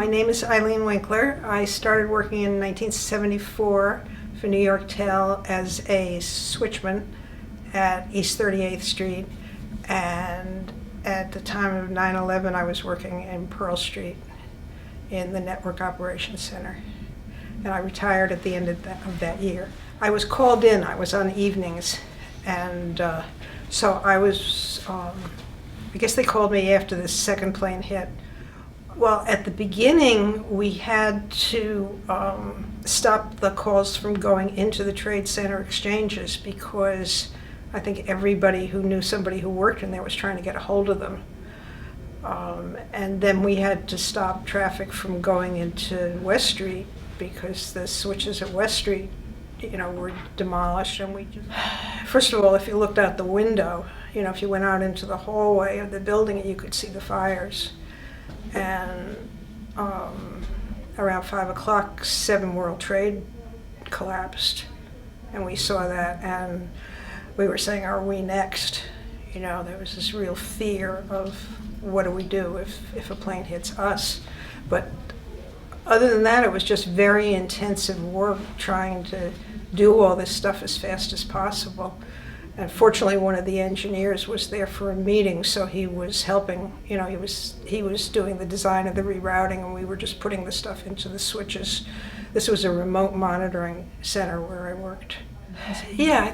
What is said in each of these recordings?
My name is Ilene Winkler. I started working in 1974 for New York Tel as a switchman at East 38th Street, and at the time of 9/11 I was working in Pearl Street in the Network Operations Center, and I retired at the end of that year. I was called in, I was on evenings, and so I was, I guess they called me after the second plane hit. Well, at the beginning, we had to stop the calls from going into the Trade Center exchanges because I think everybody who knew somebody who worked in there was trying to get a hold of them. And then we had to stop traffic from going into West Street because the switches at West Street, were demolished. And we just, first of all, if you looked out the window, if you went out into the hallway of the building, you could see the fires. And around 5 o'clock, 7 World Trade collapsed, and we saw that, and we were saying, are we next? There was this real fear of what do we do if a plane hits us. But other than that, it was just very intensive work trying to do all this stuff as fast as possible. And fortunately, one of the engineers was there for a meeting, so he was helping. He was doing the design of the rerouting, and we were just putting the stuff into the switches. This was a remote monitoring center where I worked. Yeah, I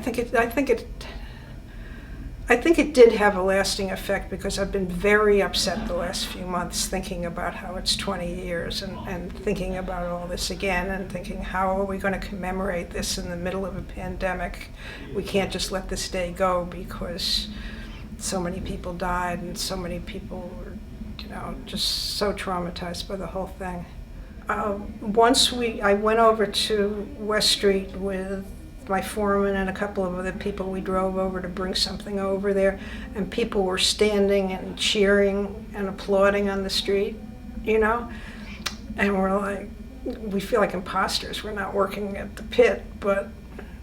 think it did have a lasting effect because I've been very upset the last few months thinking about how it's 20 years and thinking about all this again and thinking, how are we going to commemorate this in the middle of a pandemic? We can't just let this day go because so many people died and so many people were, just so traumatized by the whole thing. Once I went over to West Street with my foreman and a couple of other people. We drove over to bring something over there, and people were standing and cheering and applauding on the street, and we're like, we feel like imposters. We're not working at the pit, but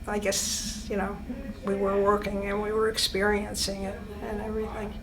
I guess, we were working and we were experiencing it and everything.